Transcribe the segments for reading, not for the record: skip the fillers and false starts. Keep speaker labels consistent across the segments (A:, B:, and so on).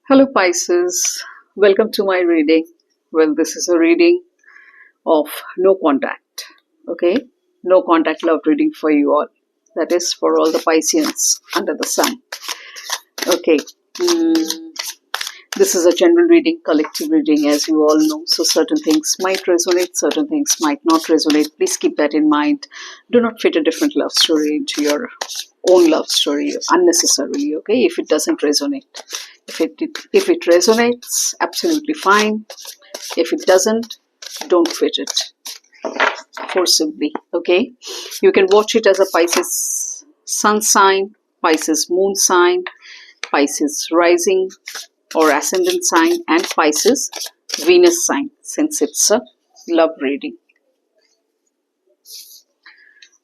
A: Hello, Pisces. Welcome to my reading. Well, this is a reading of no contact. Okay? No contact love reading for you all. That is for all the Pisceans under the sun. Okay. This is a general reading, collective reading, as you all know. So, certain things might resonate, certain things might not resonate. Please keep that in mind. Do not fit a different love story into your own love story unnecessarily, okay? If it doesn't resonate. If it resonates, absolutely fine. If it doesn't, don't fit it forcibly, okay? You can watch it as a Pisces sun sign, Pisces moon sign, Pisces rising or ascendant sign, and Pisces Venus sign, since it's a love reading.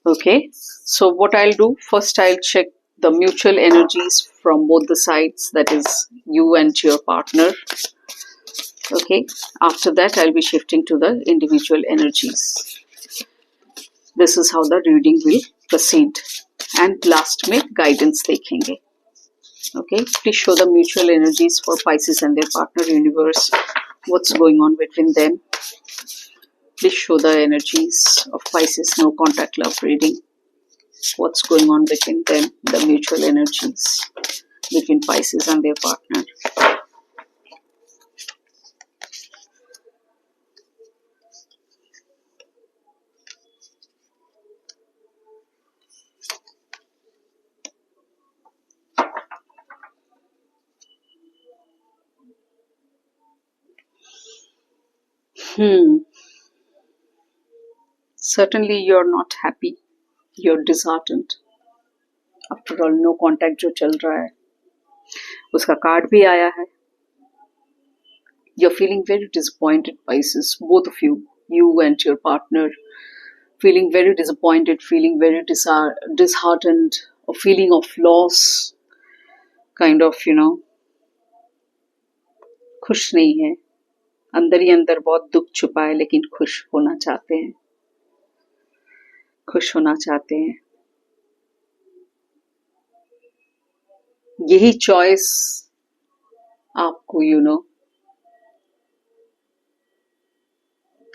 A: Okay, so what I'll do, first I'll check the mutual energies from both the sides, that is you and your partner. Okay, after that I'll be shifting to the individual energies. This is how the reading will proceed. And last में guidance देखेंगे. Okay, please show the mutual energies for Pisces and their partner universe. What's going on between them? Please show the energies of Pisces no contact love reading. What's going on between them, the mutual energies between Pisces and their partner. Certainly you're not happy. You're disheartened. After all, no contact जो चल रहा है उसका card भी आया है. You're feeling very disappointed, Pisces, both of you and your partner, feeling very disappointed, feeling very disheartened, a feeling of loss, kind of, खुश नहीं है. अंदर ही अंदर बहुत दुख छुपा है, लेकिन खुश होना चाहते हैं. खुश होना चाहते हैं. यही चॉइस आपको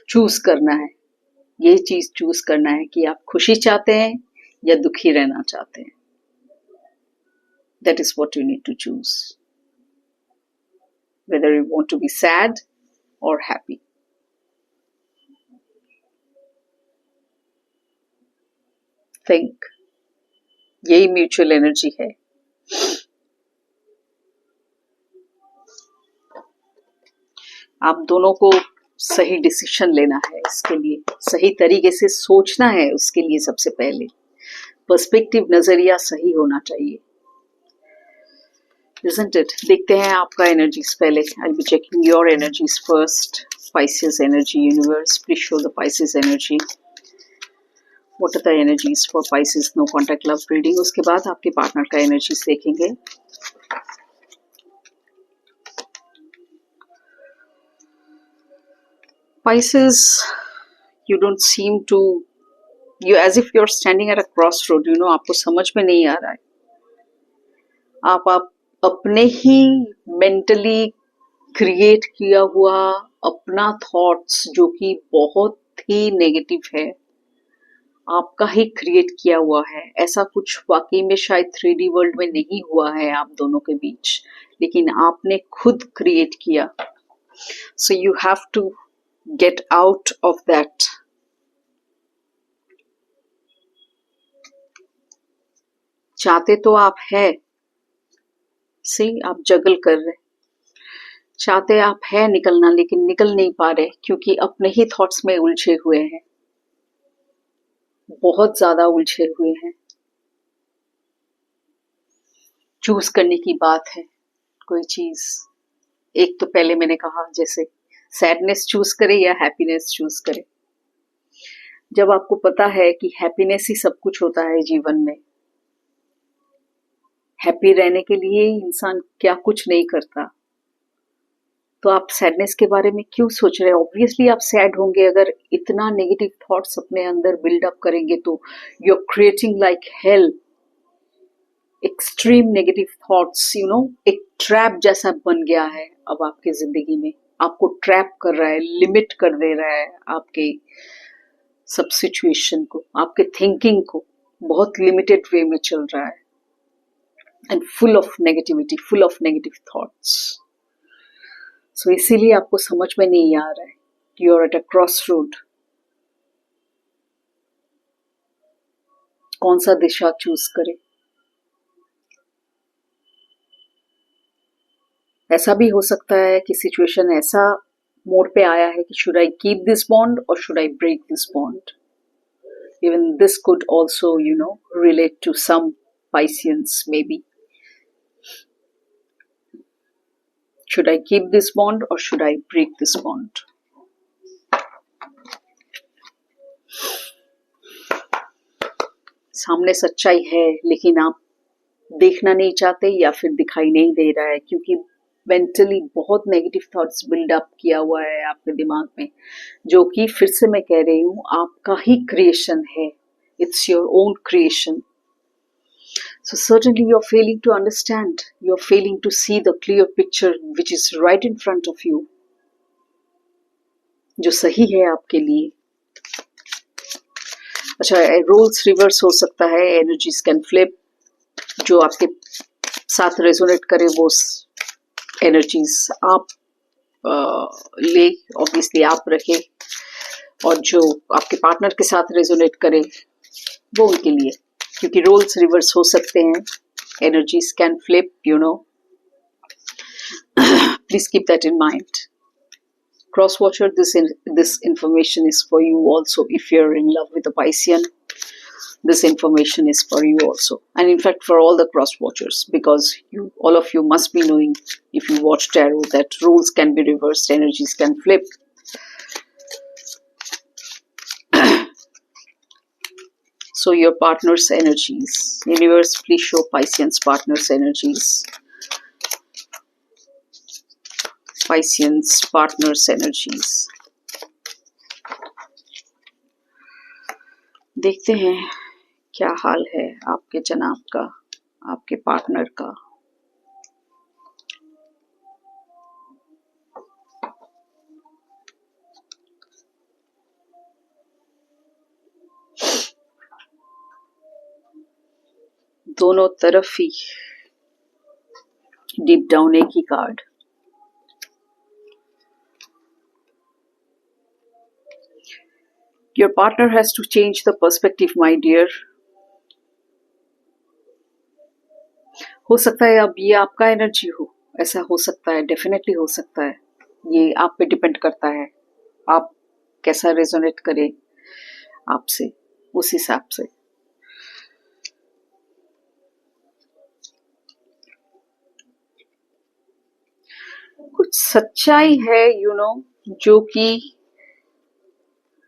A: चूज करना है. यही चीज चूज करना है कि आप खुशी चाहते हैं या दुखी रहना चाहते हैं. That is what you need to choose. Whether you want to be sad or happy. Think. यही म्यूचुअल एनर्जी है. आप दोनों को सही डिसीजन लेना है. इसके लिए सही तरीके से सोचना है. उसके लिए सबसे पहले पर्सपेक्टिव, नजरिया सही होना चाहिए. Isn't it? देखते हैं आपका एनर्जीज पहले. I'll be checking your energies first. Pisces energy universe. Please show the Pisces energy. What are the energies for Pisces no contact love reading? उसके बाद आपके पार्टनर का एनर्जीज देखेंगे. Pisces, you don't seem to, as if you're standing at a crossroad, आपको समझ में नहीं आ रहा है. आप अपने ही मेंटली क्रिएट किया हुआ अपना थॉट्स, जो कि बहुत ही नेगेटिव है, आपका ही क्रिएट किया हुआ है. ऐसा कुछ वाकई में शायद 3D वर्ल्ड में नहीं हुआ है आप दोनों के बीच, लेकिन आपने खुद क्रिएट किया. So you have to get out of that. चाहते तो आप है, आप जगल कर रहे. चाहते आप है निकलना, लेकिन निकल नहीं पा रहे क्योंकि अपने ही थॉट्स में उलझे हुए हैं. बहुत ज्यादा उलझे हुए हैं. चूज करने की बात है कोई चीज. एक तो पहले मैंने कहा जैसे सैडनेस चूज करे या हैप्पीनेस चूज करे. जब आपको पता है कि हैप्पीनेस ही सब कुछ होता है जीवन में, हैप्पी रहने के लिए इंसान क्या कुछ नहीं करता, तो आप सैडनेस के बारे में क्यों सोच रहे हैं? ऑब्वियसली आप सैड होंगे. अगर इतना नेगेटिव थॉट्स अपने अंदर बिल्डअप करेंगे तो you are creating like hell extreme negative thoughts एक ट्रैप जैसा बन गया है अब आपकी जिंदगी में, आपको ट्रैप कर रहा है, लिमिट कर दे रहा है आपके सब सिचुएशन को, आपके थिंकिंग को बहुत लिमिटेड वे में चल रहा है and full of negativity, full of negative thoughts. So इसीलिए आपको समझ में नहीं आ रहा है कि you are at a cross road, कौन सा दिशा चूज करे। ऐसा भी हो सकता है कि सिचुएशन ऐसा मोड पे आया है कि should I keep this bond और should I break this bond. Even this could also relate to some Pisceans maybe. Should I keep this bond or should I break this bond? सामने सच्चाई है लेकिन आप देखना नहीं चाहते या फिर दिखाई नहीं दे रहा है क्योंकि मेंटली बहुत नेगेटिव थॉट्स बिल्डअप किया हुआ है आपके दिमाग में, जो कि फिर से मैं कह रही हूँ आपका ही क्रिएशन है, it's your own creation. So certainly you're failing to understand, you're failing to see the clear picture which is right in front of you, जो सही है आपके लिए। अच्छा, रोल्स रिवर्स हो सकता है, एनर्जीज कैन फ्लिप, जो आपके साथ रेजोनेट करे वो एनर्जीज आप ले, ऑब्वियसली आप रखे, और जो आपके पार्टनर के साथ रेजोनेट करे वो उनके लिए, क्योंकि रोल्स रिवर्स हो सकते हैं, energies can flip, please keep that in mind. Cross watcher, this information is for you also. If you're in love with a Piscean, this information is for you also, and in fact for all the cross watchers, because all of you must be knowing, if you watch tarot, that roles can be reversed, energies can flip. So your partner's energies, universe, please show Piscean's partner's energies. Piscean's partner's energies. देखते हैं क्या हाल है आपके जनाब का, आपके partner का। दोनों तरफ ही डीप डाउन एक ही card. Your partner has to change the perspective, my dear. हो सकता है अब ये आपका एनर्जी हो, ऐसा हो सकता है, डेफिनेटली हो सकता है, ये आप पे डिपेंड करता है, आप कैसा रेजोनेट करें आपसे, उस हिसाब से। कुछ सच्चाई है जो कि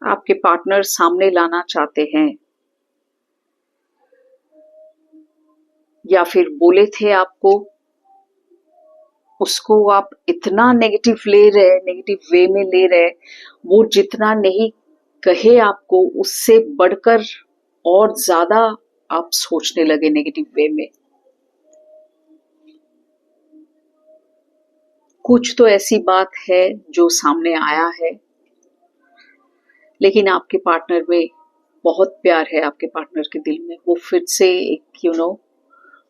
A: आपके पार्टनर सामने लाना चाहते हैं, या फिर बोले थे आपको, उसको आप इतना नेगेटिव ले रहे, नेगेटिव वे में ले रहे, वो जितना नहीं कहे आपको उससे बढ़कर और ज्यादा आप सोचने लगे नेगेटिव वे में। कुछ तो ऐसी बात है जो सामने आया है, लेकिन आपके पार्टनर में बहुत प्यार है, आपके पार्टनर के दिल में वो फिर से एक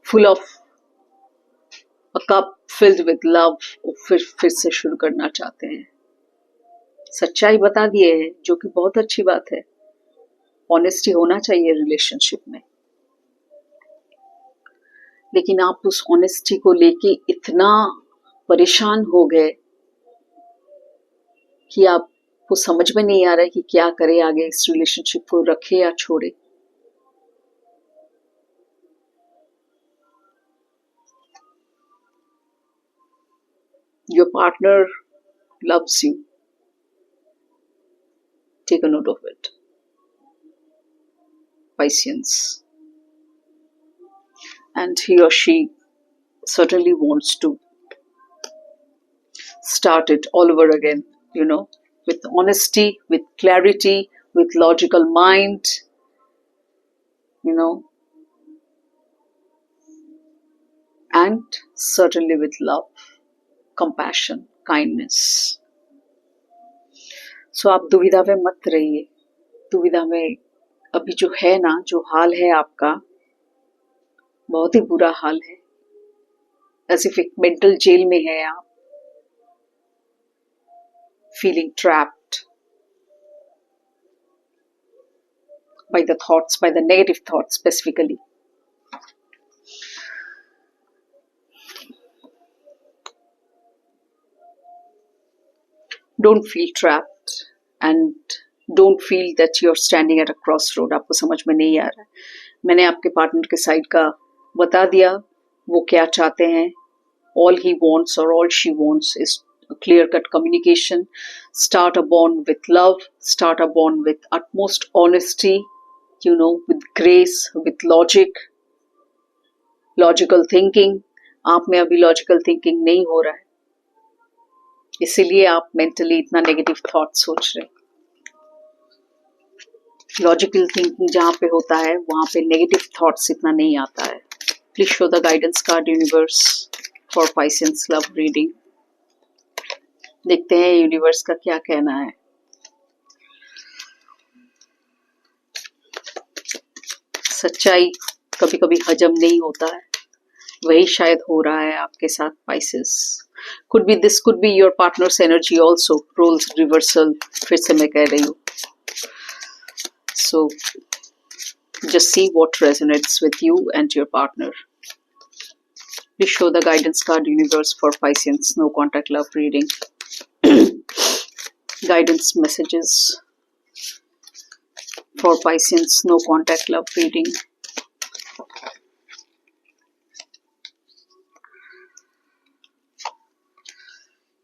A: full of a cup filled with love फिर से शुरू करना चाहते हैं। सच्चाई बता दिए हैं, जो कि बहुत अच्छी बात है। ऑनेस्टी होना चाहिए रिलेशनशिप में, लेकिन आप उस ऑनेस्टी को लेके इतना परेशान हो गए कि आपको समझ में नहीं आ रहा है कि क्या करे आगे, इस रिलेशनशिप को रखे या छोड़े। Your partner loves you. Take a note of it, Pisceans. And he or she certainly wants to start it all over again, with honesty, with clarity, with logical mind, and certainly with love, compassion, kindness. So आप दुविधा में मत रहिए. दुविधा में अभी जो है ना, जो हाल है आपका, बहुत ही बुरा हाल है. As if एक मेंटल जेल में है आप, feeling trapped by the thoughts, by the negative thoughts specifically. Don't feel trapped and don't feel that you're standing at a crossroad. आपको समझ में नहीं आ रहा है. मैंने आपके पार्टनर के साइड का बता दिया, वो क्या चाहते हैं. All he wants or all she wants is a clear-cut communication. Start a bond with love. Start a bond with utmost honesty, with grace, with logic, logical thinking. आप में अभी logical thinking नहीं हो रहा है, इसीलिए आप मेंटली इतना नेगेटिव थॉट सोच रहे. लॉजिकल थिंकिंग जहाँ पे होता है वहाँ पे नेगेटिव थॉट्स इतना नहीं आता है. Please show the guidance card universe for Pisceans love reading. देखते हैं यूनिवर्स का क्या कहना है. सच्चाई कभी कभी हजम नहीं होता है, वही शायद हो रहा है आपके साथ Pisces. this could be your partner's energy also. Roles reversal फिर से मैं कह रही हूँ. So just see what resonates with you and your partner. Please show the guidance card universe for Pisceans no contact love reading. Guidance messages for Pisceans no contact love reading.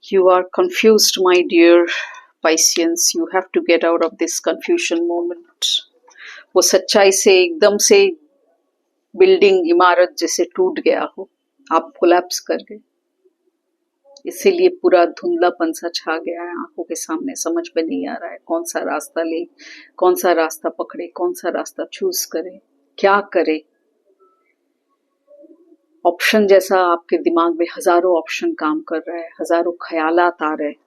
A: You are confused, my dear Pisceans. You have to get out of this confusion moment. वो सच्चाई से एकदम से building, इमारत जैसे टूट गया हो, आप कोलैप्स कर गए, इसीलिए पूरा धुंधलापन सा छा गया है आंखों के सामने. समझ में नहीं आ रहा है कौन सा रास्ता ले, कौन सा रास्ता पकड़े, कौन सा रास्ता चूज करे, क्या करे. ऑप्शन जैसा आपके दिमाग में हजारों ऑप्शन काम कर रहा है, हजारों ख्यालात आ रहे हैं.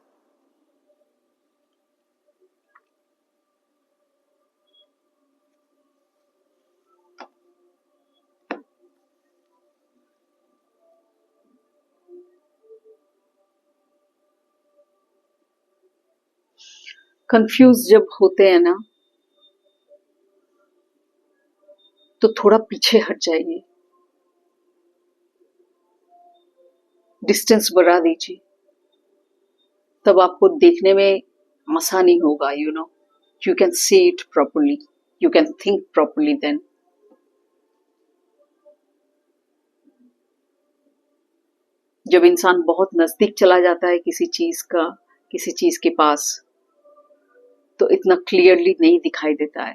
A: कंफ्यूज जब होते हैं ना, तो थोड़ा पीछे हट जाइए, डिस्टेंस बढ़ा दीजिए, तब आपको देखने में आसानी होगा. You can see it properly, you can think properly. Then जब इंसान बहुत नजदीक चला जाता है किसी चीज के पास, तो इतना क्लियरली नहीं दिखाई देता है.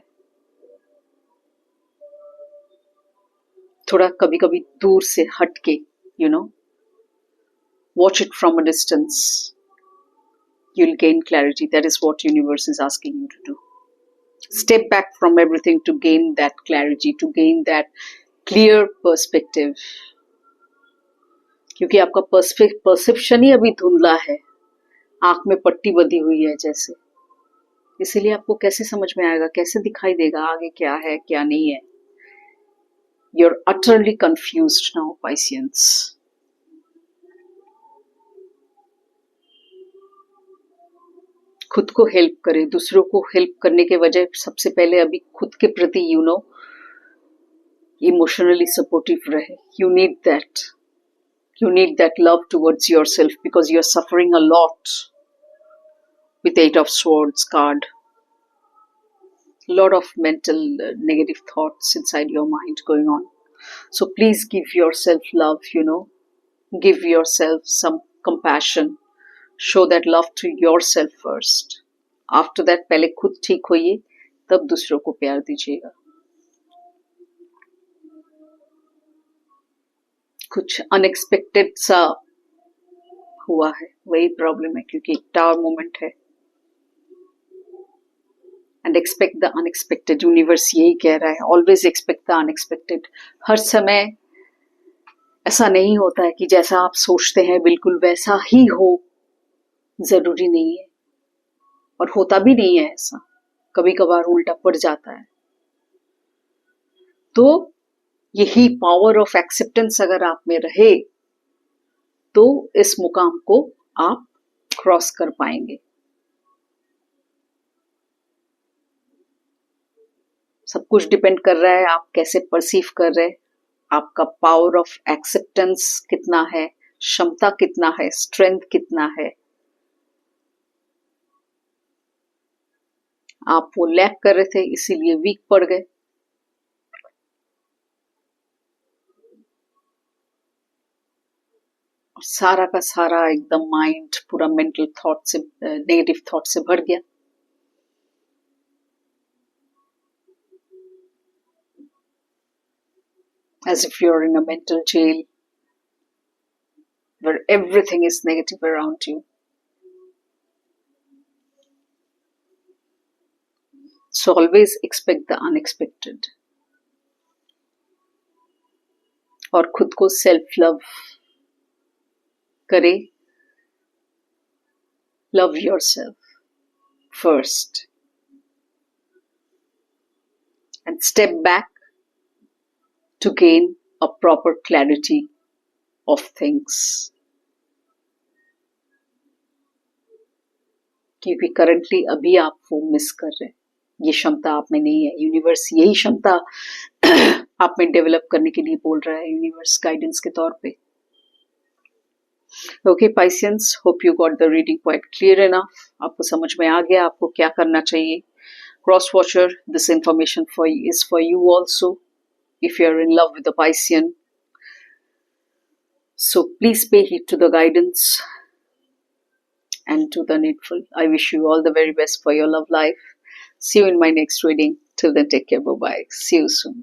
A: थोड़ा कभी कभी दूर से हट के, watch it from a distance. You'll gain clarity. That is what universe is asking you to do. Step back from everything to gain that clarity, to gain that clear perspective. क्योंकि आपका परसेप्शन ही अभी धुंधला है, आंख में पट्टी बंधी हुई है जैसे. इसीलिए आपको कैसे समझ में आएगा, कैसे दिखाई देगा आगे क्या है क्या नहीं है. You're utterly confused now, Pisceans. खुद को हेल्प करें, दूसरों को हेल्प करने के बजाय सबसे पहले अभी खुद के प्रति इमोशनली सपोर्टिव रहे. You need that love towards yourself, because you're suffering a lot with 8 of Swords card. Lot of mental negative thoughts inside your mind going on. So please give yourself love, give yourself some compassion. Show that love to yourself first. After that, पहले खुद ठीक होइए, तब दूसरों को प्यार दीजिएगा. कुछ अनएक्सपेक्टेड सा हुआ है, वही प्रॉब्लम है, क्योंकि टावर मोमेंट है. And expect the unexpected. Universe यही कह रहा है, ऑलवेज एक्सपेक्ट द अनएक्सपेक्टेड. हर समय ऐसा नहीं होता है कि जैसा आप सोचते हैं बिल्कुल वैसा ही हो, जरूरी नहीं है, और होता भी नहीं है ऐसा, कभी कभार उल्टा पड़ जाता है। तो यही पावर ऑफ एक्सेप्टेंस अगर आप में रहे तो इस मुकाम को आप क्रॉस कर पाएंगे। सब कुछ डिपेंड कर रहा है आप कैसे परसीव कर रहे हैं, आपका पावर ऑफ एक्सेप्टेंस कितना है, क्षमता कितना है, स्ट्रेंथ कितना है। आप वो लैक कर रहे थे इसीलिए वीक पड़ गए। सारा का सारा एकदम माइंड पूरा मेंटल थॉट से, नेगेटिव थॉट से भर गया। As if you're in a mental jail where everything is negative around you. So always expect the unexpected. और खुद को सेल्फ लव करें, love yourself first and step back to gain a proper clarity of things. क्योंकि currently अभी आप वो miss कर रहे हैं, ये क्षमता आप में नहीं है। यूनिवर्स यही क्षमता आप में डेवलप करने के लिए बोल रहा है, यूनिवर्स गाइडेंस के तौर पे। Okay Pisceans, hope you got the reading quite clear enough. आपको समझ में आ गया आपको क्या करना चाहिए। Cross watcher, this information is for you also if you're in love with the Piscean. So please pay heed to the guidance and to the needful. I wish you all the very best for your love life. See you in my next reading. Till then, take care. Bye-bye. See you soon.